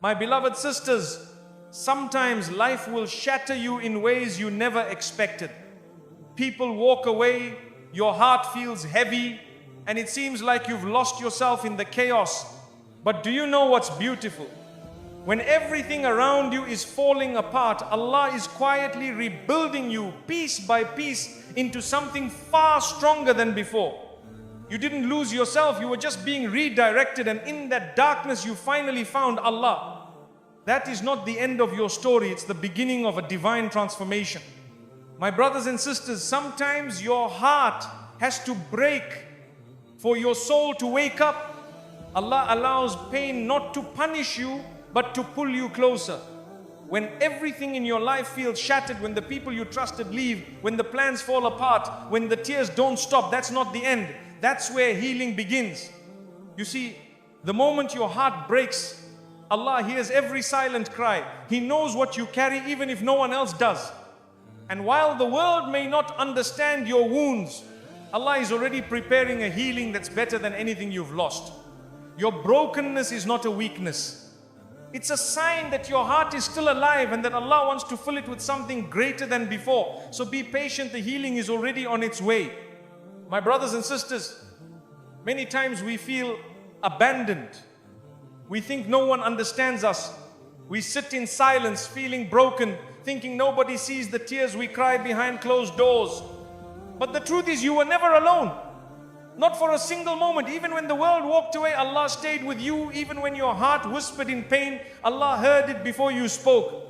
My beloved sisters, sometimes life will shatter you in ways you never expected. People walk away, your heart feels heavy, and it seems like you've lost yourself in the chaos. But do you know what's beautiful? When everything around you is falling apart, Allah is quietly rebuilding you piece by piece into something far stronger than before. You didn't lose yourself, you were just being redirected, and in that darkness you finally found Allah. That is not the end of your story, it's the beginning of a divine transformation. My brothers and sisters, sometimes your heart has to break for your soul to wake up. Allah allows pain not to punish you, but to pull you closer. When everything in your life feels shattered, when the people you trusted leave, when the plans fall apart, when the tears don't stop, that's not the end. That's where healing begins. You see, the moment your heart breaks, Allah hears every silent cry. He knows what you carry even if no one else does. And while the world may not understand your wounds, Allah is already preparing a healing that's better than anything you've lost. Your brokenness is not a weakness. It's a sign that your heart is still alive and that Allah wants to fill it with something greater than before. So be patient, the healing is already on its way. My brothers and sisters, many times we feel abandoned. We think no one understands us. We sit in silence, feeling broken, thinking nobody sees the tears we cry behind closed doors. But the truth is, you were never alone. Not for a single moment. Even when the world walked away, Allah stayed with you. Even when your heart whispered in pain, Allah heard it before you spoke.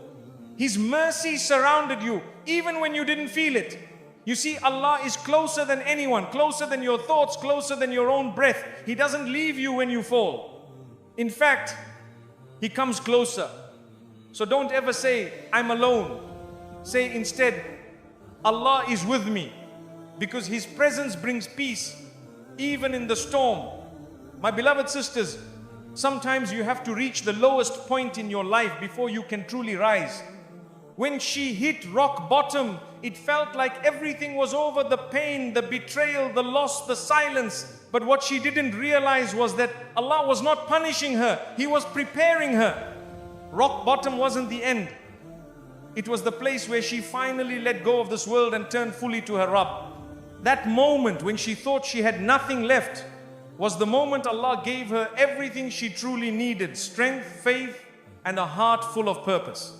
His mercy surrounded you, even when you didn't feel it. You see, Allah is closer than anyone, closer than your thoughts, closer than your own breath. He doesn't leave you when you fall. In fact, He comes closer. So don't ever say, I'm alone. Say instead, Allah is with me, because His presence brings peace even in the storm. My beloved sisters, sometimes you have to reach the lowest point in your life before you can truly rise. When she hit rock bottom, it felt like everything was over, the pain, the betrayal, the loss, the silence. But what she didn't realize was that Allah was not punishing her, He was preparing her. Rock bottom wasn't the end. It was the place where she finally let go of this world and turned fully to her Rabb. That moment when she thought she had nothing left was the moment Allah gave her everything she truly needed: strength, faith, and a heart full of purpose.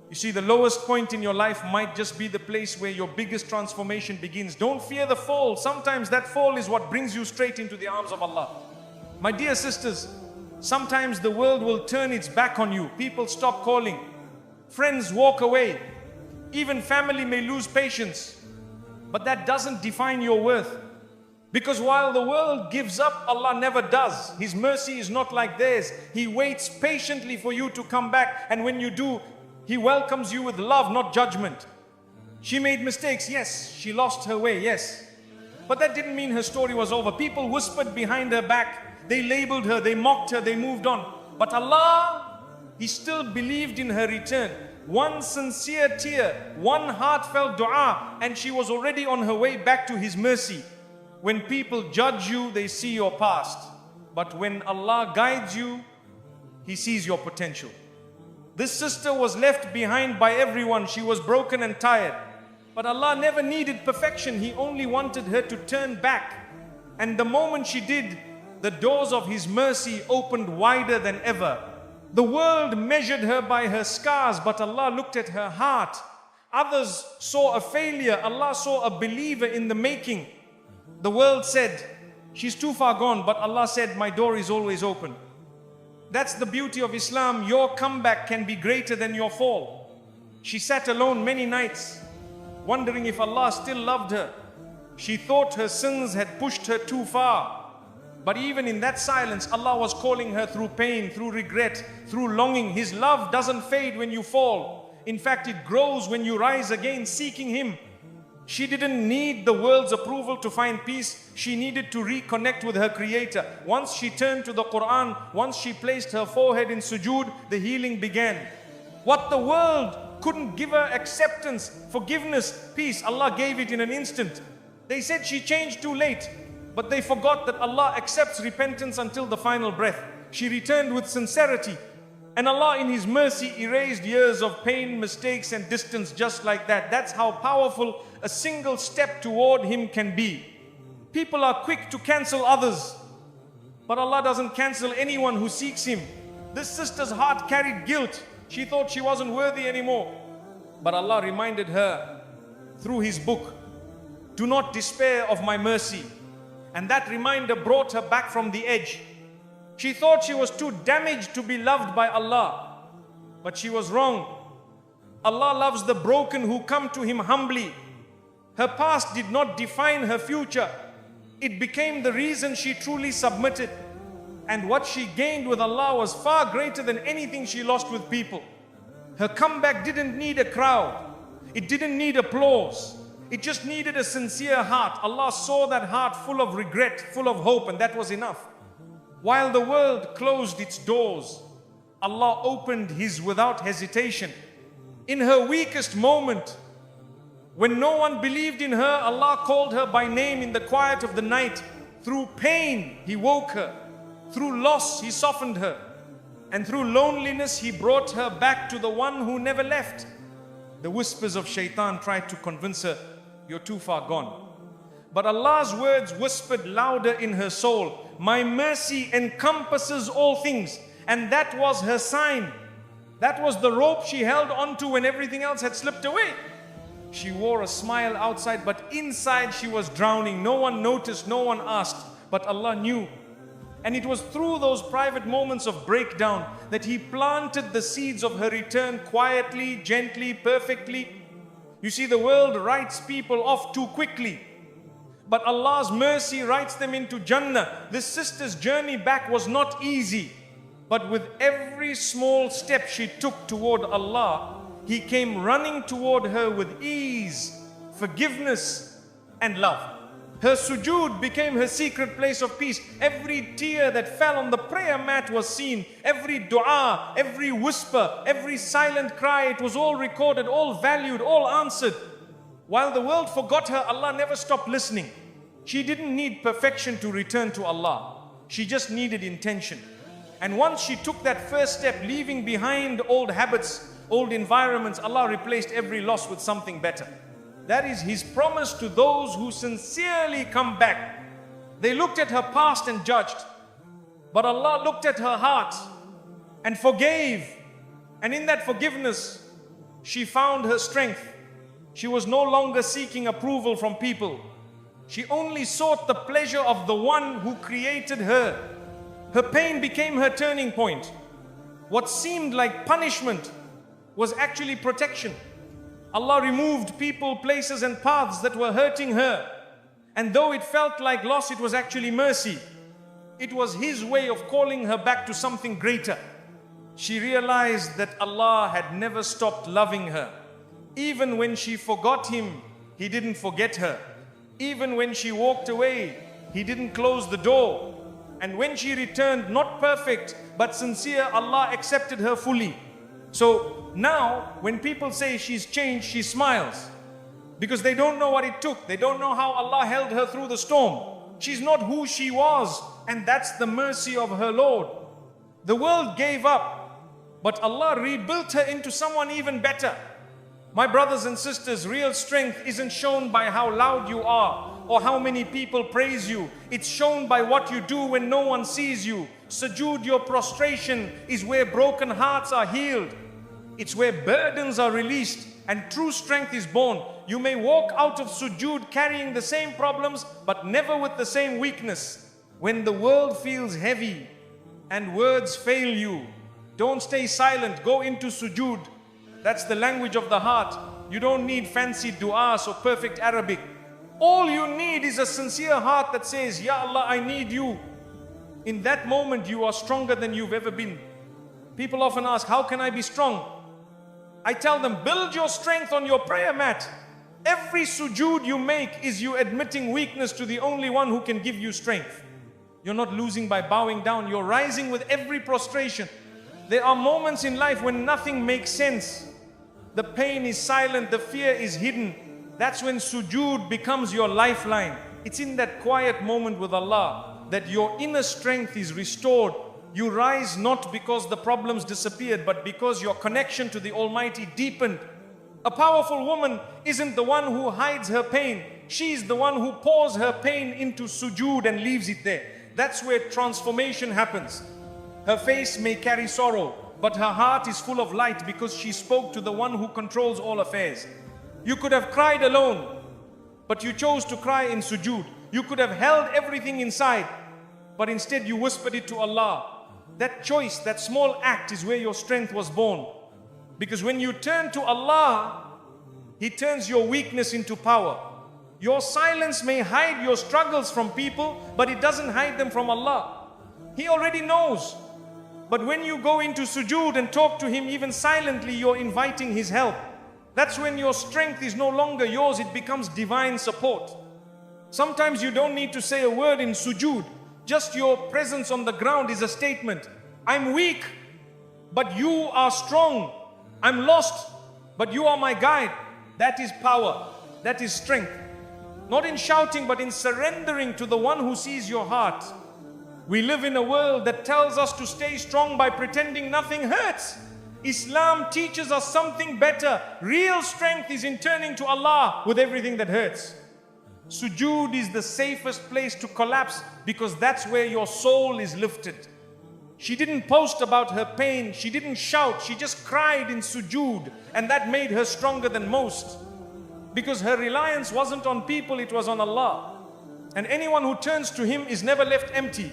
You see, the lowest point in your life might just be the place where your biggest transformation begins. Don't fear the fall. Sometimes that fall is what brings you straight into the arms of Allah. My dear sisters, sometimes the world will turn its back on you. People stop calling. Friends walk away. Even family may lose patience. But that doesn't define your worth. Because while the world gives up, Allah never does. His mercy is not like theirs. He waits patiently for you to come back. And when you do, He welcomes you with love, not judgment. She made mistakes, yes. She lost her way, yes. But that didn't mean her story was over. People whispered behind her back. They labeled her, they mocked her, they moved on. But Allah, He still believed in her return. One sincere tear, one heartfelt dua, and she was already on her way back to His mercy. When people judge you, they see your past. But when Allah guides you, He sees your potential. This sister was left behind by everyone. She was broken and tired. But Allah never needed perfection. He only wanted her to turn back. And the moment she did, the doors of His mercy opened wider than ever. The world measured her by her scars, but Allah looked at her heart. Others saw a failure. Allah saw a believer in the making. The world said, she's too far gone, but Allah said, my door is always open. That's the beauty of Islam. Your comeback can be greater than your fall. She sat alone many nights, wondering if Allah still loved her. She thought her sins had pushed her too far. But even in that silence, Allah was calling her through pain, through regret, through longing. His love doesn't fade when you fall. In fact, it grows when you rise again, seeking Him. She didn't need the world's approval to find peace. She needed to reconnect with her Creator. Once she turned to the Quran, once she placed her forehead in sujud, the healing began. What the world couldn't give her: acceptance, forgiveness, peace, Allah gave it in an instant. They said she changed too late. But they forgot that Allah accepts repentance until the final breath. She returned with sincerity. And Allah in His mercy erased years of pain, mistakes and distance just like that. That's how powerful a single step toward Him can be. People are quick to cancel others, but Allah doesn't cancel anyone who seeks Him. This sister's heart carried guilt. She thought she wasn't worthy anymore. But Allah reminded her through His book, do not despair of my mercy. And that reminder brought her back from the edge. She thought she was too damaged to be loved by Allah, but she was wrong. Allah loves the broken who come to Him humbly. Her past did not define her future. It became the reason she truly submitted. And what she gained with Allah was far greater than anything she lost with people. Her comeback didn't need a crowd. It didn't need applause. It just needed a sincere heart. Allah saw that heart full of regret, full of hope, and that was enough. While the world closed its doors, Allah opened His without hesitation. In her weakest moment, when no one believed in her, Allah called her by name in the quiet of the night. Through pain, He woke her. Through loss, He softened her. And through loneliness, He brought her back to the one who never left. The whispers of shaitan tried to convince her, you're too far gone. But Allah's words whispered louder in her soul, my mercy encompasses all things. And that was her sign. That was the rope she held onto when everything else had slipped away. She wore a smile outside, but inside she was drowning. No one noticed, no one asked, but Allah knew. And it was through those private moments of breakdown that He planted the seeds of her return quietly, gently, perfectly. You see, the world writes people off too quickly, but Allah's mercy writes them into Jannah. This sister's journey back was not easy, but with every small step she took toward Allah, He came running toward her with ease, forgiveness and love. Her sujud became her secret place of peace. Every tear that fell on the prayer mat was seen. Every dua, every whisper, every silent cry, it was all recorded, all valued, all answered. While the world forgot her, Allah never stopped listening. She didn't need perfection to return to Allah. She just needed intention. And once she took that first step, leaving behind old habits, old environments, Allah replaced every loss with something better. That is His promise to those who sincerely come back. They looked at her past and judged, but Allah looked at her heart and forgave. And in that forgiveness, she found her strength. She was no longer seeking approval from people. She only sought the pleasure of the one who created her. Her pain became her turning point. What seemed like punishment was actually protection. Allah removed people, places and paths that were hurting her. And though it felt like loss, it was actually mercy. It was His way of calling her back to something greater. She realized that Allah had never stopped loving her. Even when she forgot Him, He didn't forget her. Even when she walked away, He didn't close the door. And when she returned, not perfect, but sincere, Allah accepted her fully. So now, when people say she's changed, she smiles. Because they don't know what it took. They don't know how Allah held her through the storm. She's not who she was. And that's the mercy of her Lord. The world gave up, but Allah rebuilt her into someone even better. My brothers and sisters, real strength isn't shown by how loud you are or how many people praise you. It's shown by what you do when no one sees you. Sujud, your prostration, is where broken hearts are healed. It's where burdens are released and true strength is born. You may walk out of sujud carrying the same problems, but never with the same weakness. When the world feels heavy and words fail you, don't stay silent. Go into sujud. That's the language of the heart. You don't need fancy du'as or perfect Arabic. All you need is a sincere heart that says, Ya Allah, I need you. In that moment, you are stronger than you've ever been. People often ask, how can I be strong? I tell them, build your strength on your prayer mat. Every sujud you make is you admitting weakness to the only one who can give you strength. You're not losing by bowing down. You're rising with every prostration. There are moments in life when nothing makes sense. The pain is silent, the fear is hidden. That's when sujud becomes your lifeline. It's in that quiet moment with Allah that your inner strength is restored You rise not because the problems disappeared, but because your connection to the Almighty deepened. A powerful woman isn't the one who hides her pain. She's the one who pours her pain into sujud and leaves it there. That's where transformation happens. Her face may carry sorrow, but her heart is full of light because she spoke to the one who controls all affairs. You could have cried alone, but you chose to cry in sujud. You could have held everything inside, but instead you whispered it to Allah. That choice, that small act is where your strength was born. Because when you turn to Allah, He turns your weakness into power. Your silence may hide your struggles from people, but it doesn't hide them from Allah. He already knows. But when you go into sujud and talk to Him even silently, you're inviting His help. That's when your strength is no longer yours, it becomes divine support. Sometimes you don't need to say a word in sujud. Just your presence on the ground is a statement. I'm weak, but you are strong. I'm lost, but you are my guide. That is power. That is strength. Not in shouting, but in surrendering to the one who sees your heart. We live in a world that tells us to stay strong by pretending nothing hurts. Islam teaches us something better. Real strength is in turning to Allah with everything that hurts. Sujud is the safest place to collapse because that's where your soul is lifted. She didn't post about her pain. She didn't shout. She just cried in sujud, and that made her stronger than most. Because her reliance wasn't on people, it was on Allah. And anyone who turns to Him is never left empty.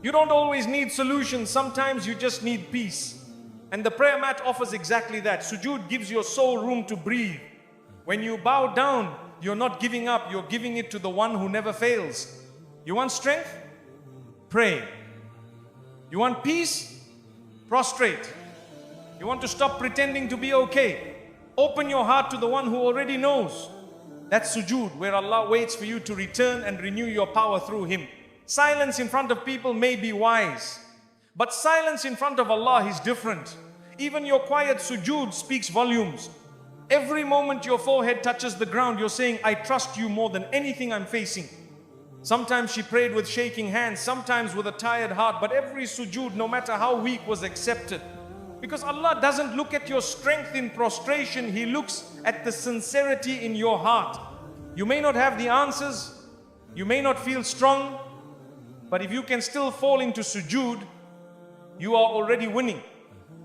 You don't always need solutions. Sometimes you just need peace. And the prayer mat offers exactly that. Sujud gives your soul room to breathe. When you bow down, you're not giving up. You're giving it to the one who never fails. You want strength? Pray. You want peace? Prostrate. You want to stop pretending to be okay? Open your heart to the one who already knows. That's sujud, where Allah waits for you to return and renew your power through Him. Silence in front of people may be wise, but silence in front of Allah is different. Even your quiet sujud speaks volumes. Every moment your forehead touches the ground, you're saying, I trust you more than anything I'm facing. Sometimes she prayed with shaking hands, sometimes with a tired heart, but every sujud, no matter how weak, was accepted. Because Allah doesn't look at your strength in prostration, He looks at the sincerity in your heart. You may not have the answers, you may not feel strong, but if you can still fall into sujud, you are already winning.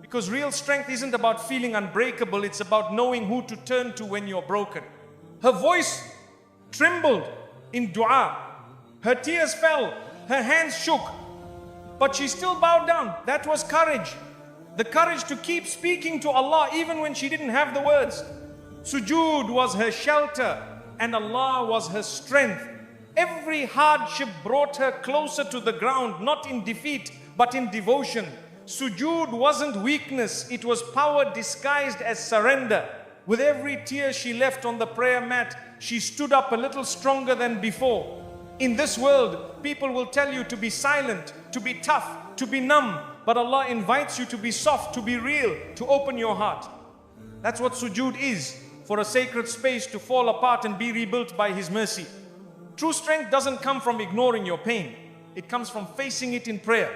Because real strength isn't about feeling unbreakable, it's about knowing who to turn to when you're broken. Her voice trembled in dua. Her tears fell, her hands shook, but she still bowed down. That was courage. The courage to keep speaking to Allah even when she didn't have the words. Sujud was her shelter and Allah was her strength. Every hardship brought her closer to the ground, not in defeat, but in devotion. Sujud wasn't weakness, it was power disguised as surrender. With every tear she left on the prayer mat, she stood up a little stronger than before. In this world, people will tell you to be silent, to be tough, to be numb, but Allah invites you to be soft, to be real, to open your heart. That's what sujud is, for a sacred space to fall apart and be rebuilt by His mercy. True strength doesn't come from ignoring your pain. It comes from facing it in prayer.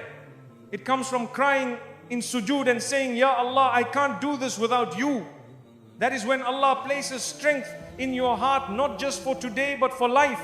It comes from crying in sujud and saying, Ya Allah, I can't do this without you. That is when Allah places strength in your heart, not just for today, but for life.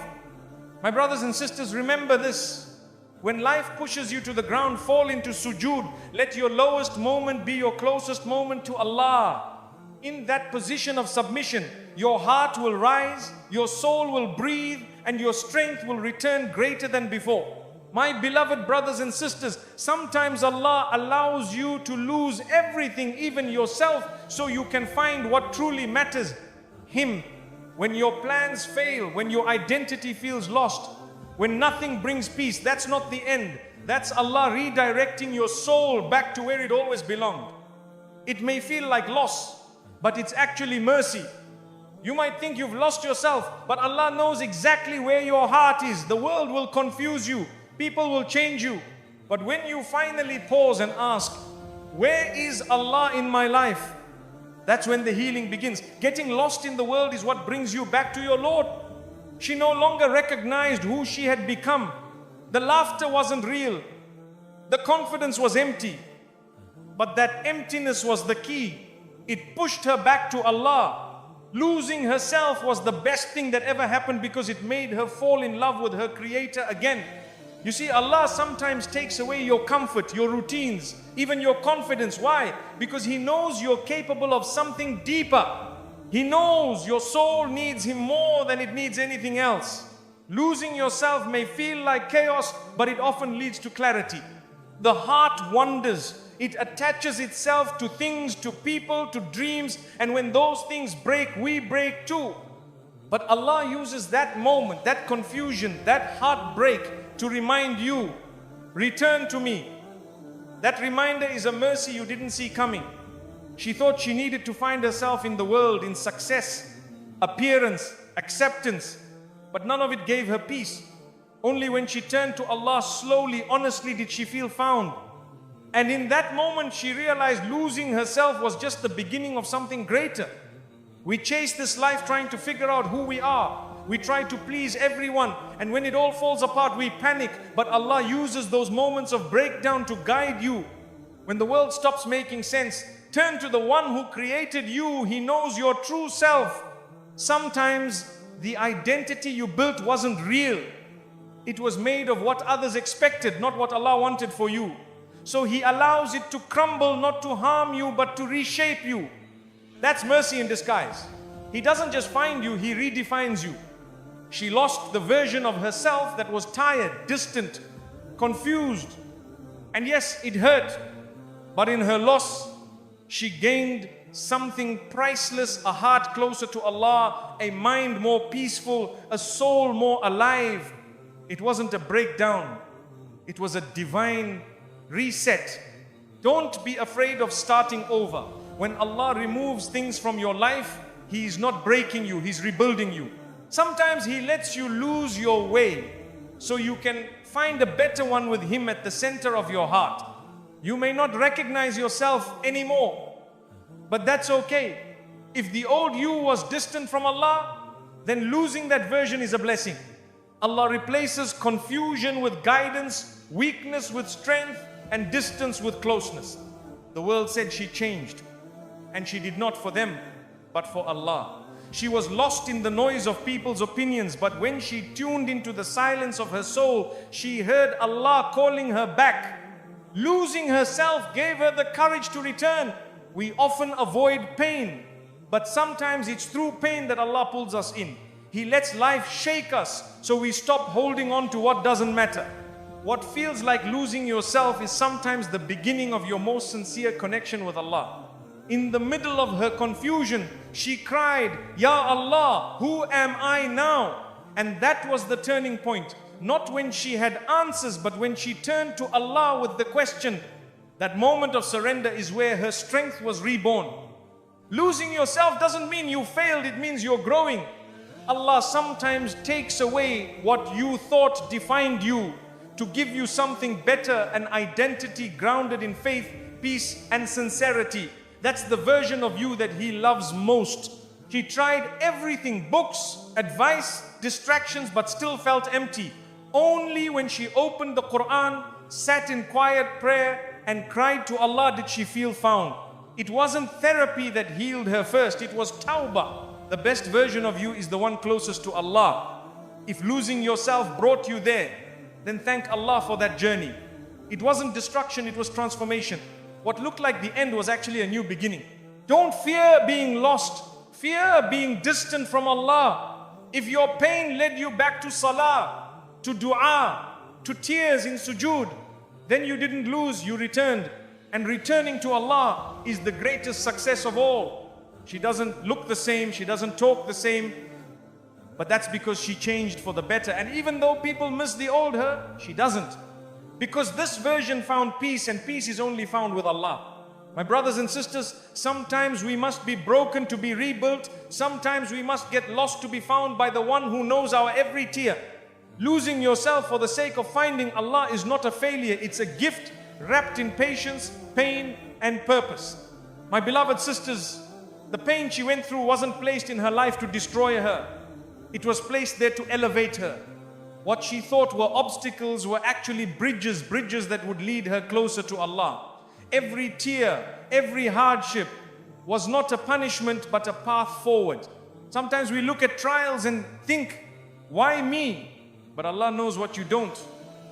My brothers and sisters, remember this. When life pushes you to the ground, fall into sujud. Let your lowest moment be your closest moment to Allah. In that position of submission, your heart will rise, your soul will breathe, and your strength will return greater than before. My beloved brothers and sisters, sometimes Allah allows you to lose everything, even yourself, so you can find what truly matters, Him. When your plans fail, when your identity feels lost, when nothing brings peace, that's not the end. That's Allah redirecting your soul back to where it always belonged. It may feel like loss, but it's actually mercy. You might think you've lost yourself, but Allah knows exactly where your heart is. The world will confuse you. People will change you. But when you finally pause and ask, where is Allah in my life? That's when the healing begins. Getting lost in the world is what brings you back to your Lord. She no longer recognized who she had become. The laughter wasn't real. The confidence was empty, but that emptiness was the key. It pushed her back to Allah. Losing herself was the best thing that ever happened because it made her fall in love with her Creator again. You see, Allah sometimes takes away your comfort, your routines, even your confidence. Why? Because He knows you're capable of something deeper. He knows your soul needs Him more than it needs anything else. Losing yourself may feel like chaos, but it often leads to clarity. The heart wanders. It attaches itself to things, to people, to dreams, and when those things break, we break too. But Allah uses that moment, that confusion, that heartbreak to remind you, return to me. That reminder is a mercy you didn't see coming. She thought she needed to find herself in the world, in success, appearance, acceptance, but none of it gave her peace. Only when she turned to Allah slowly, honestly, did she feel found. And in that moment, she realized losing herself was just the beginning of something greater. We chase this life trying to figure out who we are. We try to please everyone. And when it all falls apart, we panic. But Allah uses those moments of breakdown to guide you. When the world stops making sense, turn to the one who created you. He knows your true self. Sometimes the identity you built wasn't real. It was made of what others expected, not what Allah wanted for you. So He allows it to crumble, not to harm you, but to reshape you. That's mercy in disguise. He doesn't just find you, He redefines you. She lost the version of herself that was tired, distant, confused. And yes, it hurt. But in her loss, she gained something priceless, a heart closer to Allah, a mind more peaceful, a soul more alive. It wasn't a breakdown. It was a divine reset. Don't be afraid of starting over. When Allah removes things from your life, He is not breaking you, He's rebuilding you. Sometimes He lets you lose your way so you can find a better one with Him at the center of your heart. You may not recognize yourself anymore, but that's okay. If the old you was distant from Allah, then losing that version is a blessing. Allah replaces confusion with guidance, weakness with strength, and distance with closeness. The world said she changed, and she did not for them, but for Allah. She was lost in the noise of people's opinions, but when she tuned into the silence of her soul, she heard Allah calling her back. Losing herself gave her the courage to return. We often avoid pain, but sometimes it's through pain that Allah pulls us in. He lets life shake us so we stop holding on to what doesn't matter. What feels like losing yourself is sometimes the beginning of your most sincere connection with Allah. In the middle of her confusion, she cried, Ya Allah, who am I now? And that was the turning point. Not when she had answers, but when she turned to Allah with the question. That moment of surrender is where her strength was reborn. Losing yourself doesn't mean you failed, it means you're growing. Allah sometimes takes away what you thought defined you to give you something better, an identity grounded in faith, peace, and sincerity. That's the version of you that He loves most. She tried everything, books, advice, distractions, but still felt empty. Only when she opened the Quran, sat in quiet prayer, and cried to Allah did she feel found. It wasn't therapy that healed her first, it was tawbah. The best version of you is the one closest to Allah. If losing yourself brought you there, then thank Allah for that journey. It wasn't destruction, it was transformation. What looked like the end was actually a new beginning. Don't fear being lost. Fear being distant from Allah. If your pain led you back to salah, to dua, to tears in sujud, then you didn't lose, you returned. And returning to Allah is the greatest success of all. She doesn't look the same, she doesn't talk the same, but that's because she changed for the better. And even though people miss the old her, she doesn't. Because this version found peace, and peace is only found with Allah. My brothers and sisters, sometimes we must be broken to be rebuilt. Sometimes we must get lost to be found by the one who knows our every tear. Losing yourself for the sake of finding Allah is not a failure. It's a gift wrapped in patience, pain, and purpose. My beloved sisters, the pain she went through wasn't placed in her life to destroy her. It was placed there to elevate her. What she thought were obstacles were actually bridges that would lead her closer to Allah. Every tear, every hardship was not a punishment but a path forward. Sometimes we look at trials and think, why me? But Allah knows what you don't.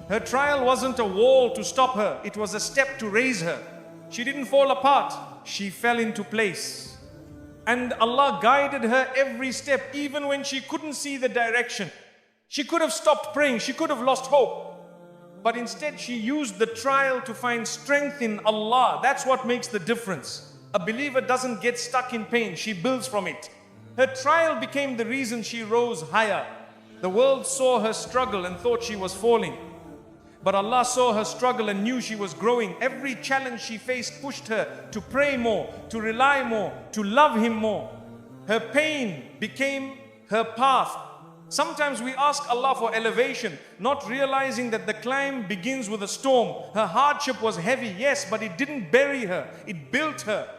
Her trial wasn't a wall to stop her, it was a step to raise her. She didn't fall apart, she fell into place. And Allah guided her every step, even when she couldn't see the direction. She could have stopped praying, she could have lost hope. But instead she used the trial to find strength in Allah. That's what makes the difference. A believer doesn't get stuck in pain, she builds from it. Her trial became the reason she rose higher. The world saw her struggle and thought she was falling. But Allah saw her struggle and knew she was growing. Every challenge she faced pushed her to pray more, to rely more, to love Him more. Her pain became her path. Sometimes we ask Allah for elevation, not realizing that the climb begins with a storm. Her hardship was heavy, yes, but it didn't bury her, it built her.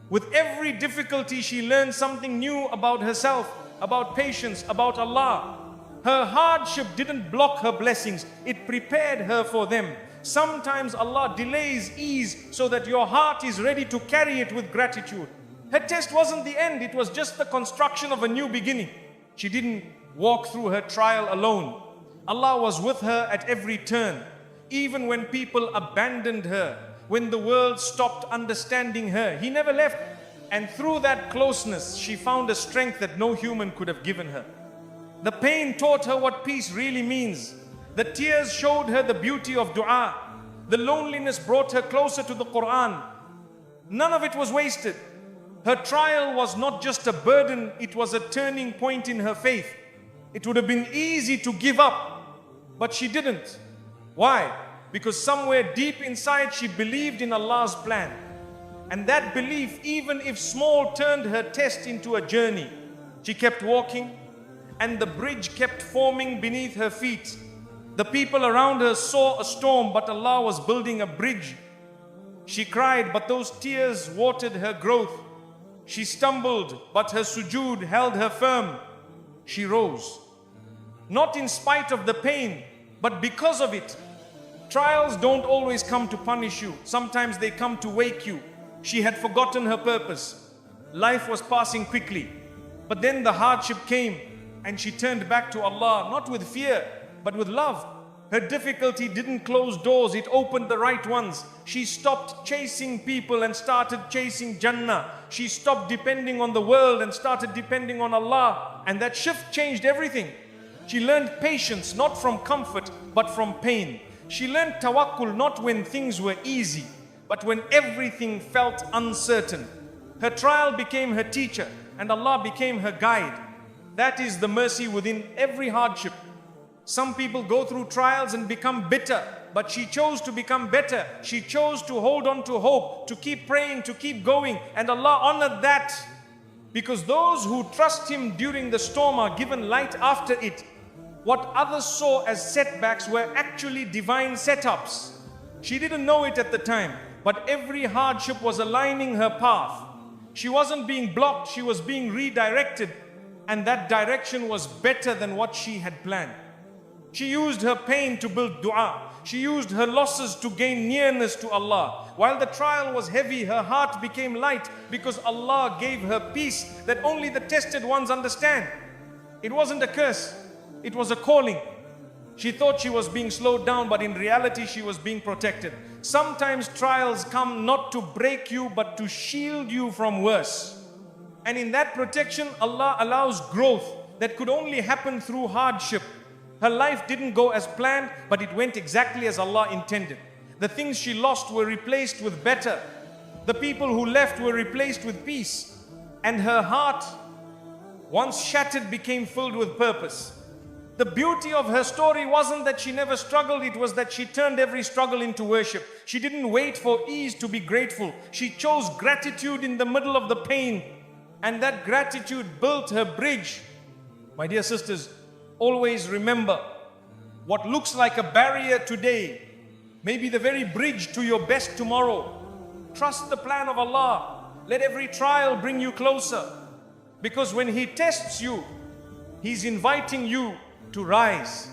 With every difficulty, she learned something new about herself, about patience, about Allah. Her hardship didn't block her blessings, it prepared her for them. Sometimes Allah delays ease so that your heart is ready to carry it with gratitude. Her test wasn't the end, it was just the construction of a new beginning. She didn't walk through her trial alone. Allah was with her at every turn. Even when people abandoned her, when the world stopped understanding her, He never left. And through that closeness, she found a strength that no human could have given her. The pain taught her what peace really means. The tears showed her the beauty of dua. The loneliness brought her closer to the Quran. None of it was wasted. Her trial was not just a burden, it was a turning point in her faith. It would have been easy to give up, but she didn't. Why? Because somewhere deep inside she believed in Allah's plan. And that belief, even if small, turned her test into a journey. She kept walking, and the bridge kept forming beneath her feet. The people around her saw a storm, but Allah was building a bridge. She cried, but those tears watered her growth. She stumbled, but her sujud held her firm. She rose. Not in spite of the pain, but because of it. Trials don't always come to punish you. Sometimes they come to wake you. She had forgotten her purpose. Life was passing quickly. But then the hardship came, and she turned back to Allah, not with fear, but with love. Her difficulty didn't close doors, it opened the right ones. She stopped chasing people and started chasing Jannah. She stopped depending on the world and started depending on Allah. And that shift changed everything. She learned patience, not from comfort, but from pain. She learned tawakkul, not when things were easy, but when everything felt uncertain. Her trial became her teacher, and Allah became her guide. That is the mercy within every hardship. Some people go through trials and become bitter, but she chose to become better. She chose to hold on to hope, to keep praying, to keep going, and Allah honored that. Because those who trust Him during the storm are given light after it. What others saw as setbacks were actually divine setups. She didn't know it at the time, but every hardship was aligning her path. She wasn't being blocked, she was being redirected, and that direction was better than what she had planned. She used her pain to build dua. She used her losses to gain nearness to Allah. While the trial was heavy, her heart became light because Allah gave her peace that only the tested ones understand. It wasn't a curse, it was a calling. She thought she was being slowed down, but in reality she was being protected. Sometimes trials come not to break you, but to shield you from worse. And in that protection, Allah allows growth that could only happen through hardship. Her life didn't go as planned, but it went exactly as Allah intended. The things she lost were replaced with better. The people who left were replaced with peace. And her heart, once shattered, became filled with purpose. The beauty of her story wasn't that she never struggled, it was that she turned every struggle into worship. She didn't wait for ease to be grateful. She chose gratitude in the middle of the pain. And that gratitude built her bridge. My dear sisters, always remember, what looks like a barrier today may be the very bridge to your best tomorrow. Trust the plan of Allah. Let every trial bring you closer. Because when He tests you, He's inviting you to rise.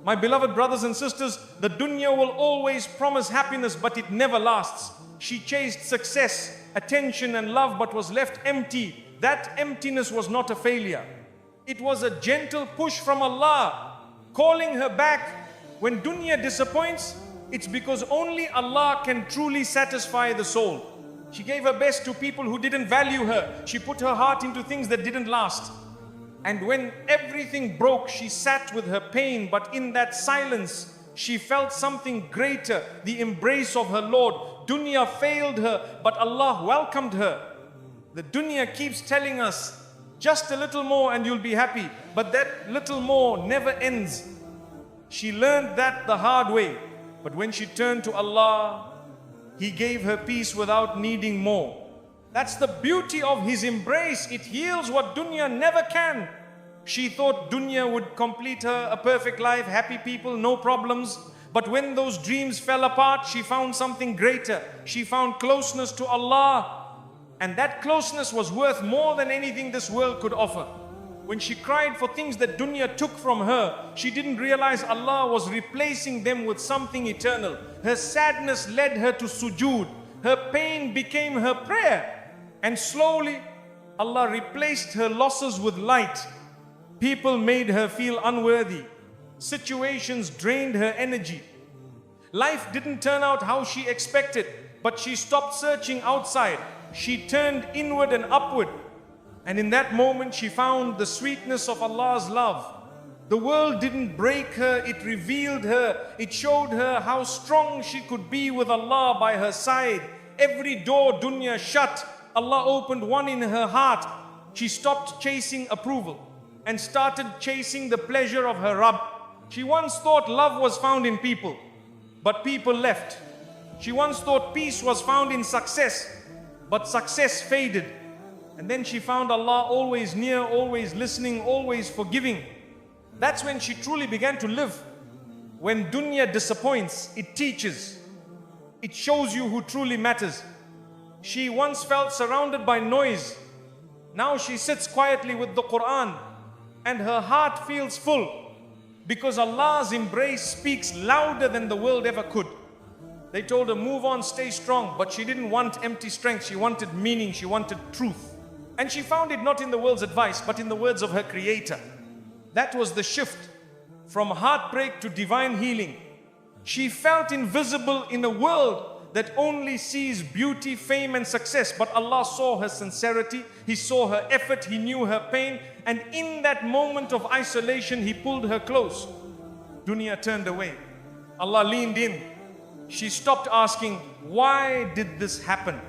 My beloved brothers and sisters, the dunya will always promise happiness, but it never lasts. She chased success, attention and love, but was left empty. That emptiness was not a failure. It was a gentle push from Allah, calling her back. When dunya disappoints, it's because only Allah can truly satisfy the soul. She gave her best to people who didn't value her. She put her heart into things that didn't last. And when everything broke, she sat with her pain, but in that silence, she felt something greater, the embrace of her Lord. Dunya failed her, but Allah welcomed her. The dunya keeps telling us, just a little more and you'll be happy. But that little more never ends. She learned that the hard way. But when she turned to Allah, He gave her peace without needing more. That's the beauty of His embrace. It heals what dunya never can. She thought dunya would complete her a perfect life, happy people, no problems. But when those dreams fell apart, she found something greater. She found closeness to Allah. And that closeness was worth more than anything this world could offer. When she cried for things that dunya took from her, she didn't realize Allah was replacing them with something eternal. Her sadness led her to sujud. Her pain became her prayer. And slowly, Allah replaced her losses with light. People made her feel unworthy. Situations drained her energy. Life didn't turn out how she expected, but she stopped searching outside. She turned inward and upward. And in that moment, she found the sweetness of Allah's love. The world didn't break her, it revealed her. It showed her how strong she could be with Allah by her side. Every door dunya shut, Allah opened one in her heart. She stopped chasing approval and started chasing the pleasure of her Rabb. She once thought love was found in people, but people left. She once thought peace was found in success, but success faded. And then she found Allah always near, always listening, always forgiving. That's when she truly began to live. When dunya disappoints, it teaches. It shows you who truly matters. She once felt surrounded by noise. Now she sits quietly with the Quran and her heart feels full because Allah's embrace speaks louder than the world ever could. They told her, move on, stay strong. But she didn't want empty strength. She wanted meaning. She wanted truth. And she found it not in the world's advice, but in the words of her Creator. That was the shift from heartbreak to divine healing. She felt invisible in a world that only sees beauty, fame and success. But Allah saw her sincerity. He saw her effort. He knew her pain. And in that moment of isolation, He pulled her close. Dunya turned away. Allah leaned in. She stopped asking, why did this happen?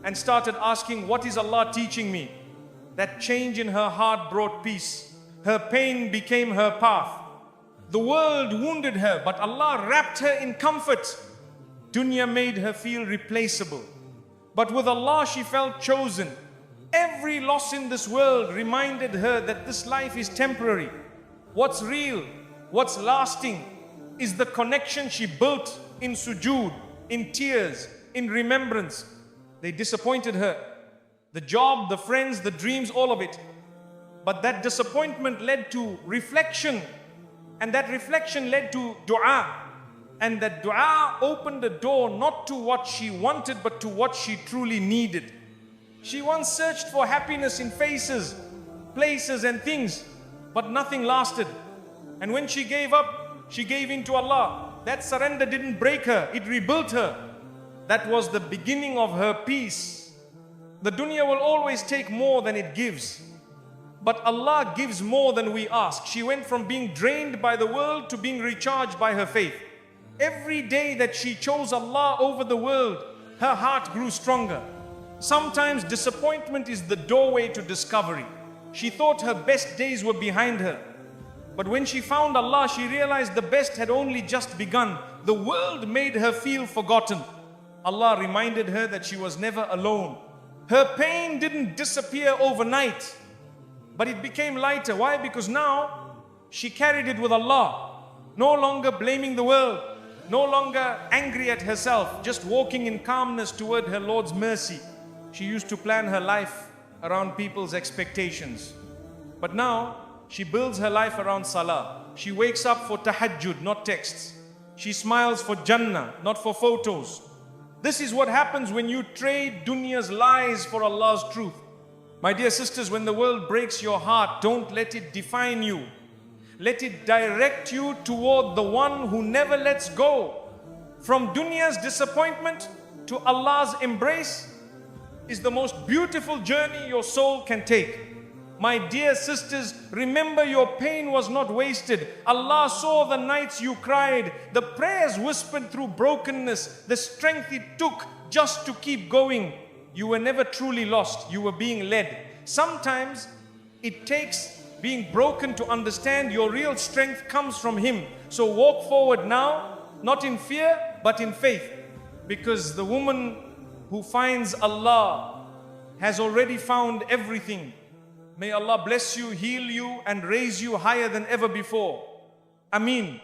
And started asking, what is Allah teaching me? That change in her heart brought peace. Her pain became her path. The world wounded her, but Allah wrapped her in comfort. Dunya made her feel replaceable. But with Allah, she felt chosen. Every loss in this world reminded her that this life is temporary. What's real, what's lasting, is the connection she built in sujud, in tears, in remembrance. They disappointed her. The job, the friends, the dreams, all of it. But that disappointment led to reflection. And that reflection led to dua. And that dua opened the door not to what she wanted, but to what she truly needed. She once searched for happiness in faces, places and things, but nothing lasted. And when she gave up, she gave in to Allah. That surrender didn't break her, it rebuilt her. That was the beginning of her peace. The dunya will always take more than it gives. But Allah gives more than we ask. She went from being drained by the world to being recharged by her faith. Every day that she chose Allah over the world, her heart grew stronger. Sometimes disappointment is the doorway to discovery. She thought her best days were behind her. But when she found Allah, she realized the best had only just begun. The world made her feel forgotten. Allah reminded her that she was never alone. Her pain didn't disappear overnight, but it became lighter. Why? Because now she carried it with Allah. No longer blaming the world, no longer angry at herself, just walking in calmness toward her Lord's mercy. She used to plan her life around people's expectations. But now She builds her life around salah. She wakes up for tahajjud, not texts. She smiles for Jannah, not for photos. This is what happens when you trade dunya's lies for Allah's truth. My dear sisters, when the world breaks your heart, don't let it define you. Let it direct you toward the one who never lets go. From dunya's disappointment to Allah's embrace is the most beautiful journey your soul can take. My dear sisters, remember your pain was not wasted. Allah saw the nights you cried, the prayers whispered through brokenness, the strength it took just to keep going. You were never truly lost, you were being led. Sometimes it takes being broken to understand your real strength comes from Him. So walk forward now, not in fear, but in faith. Because the woman who finds Allah has already found everything. May Allah bless you, heal you, and raise you higher than ever before. Ameen.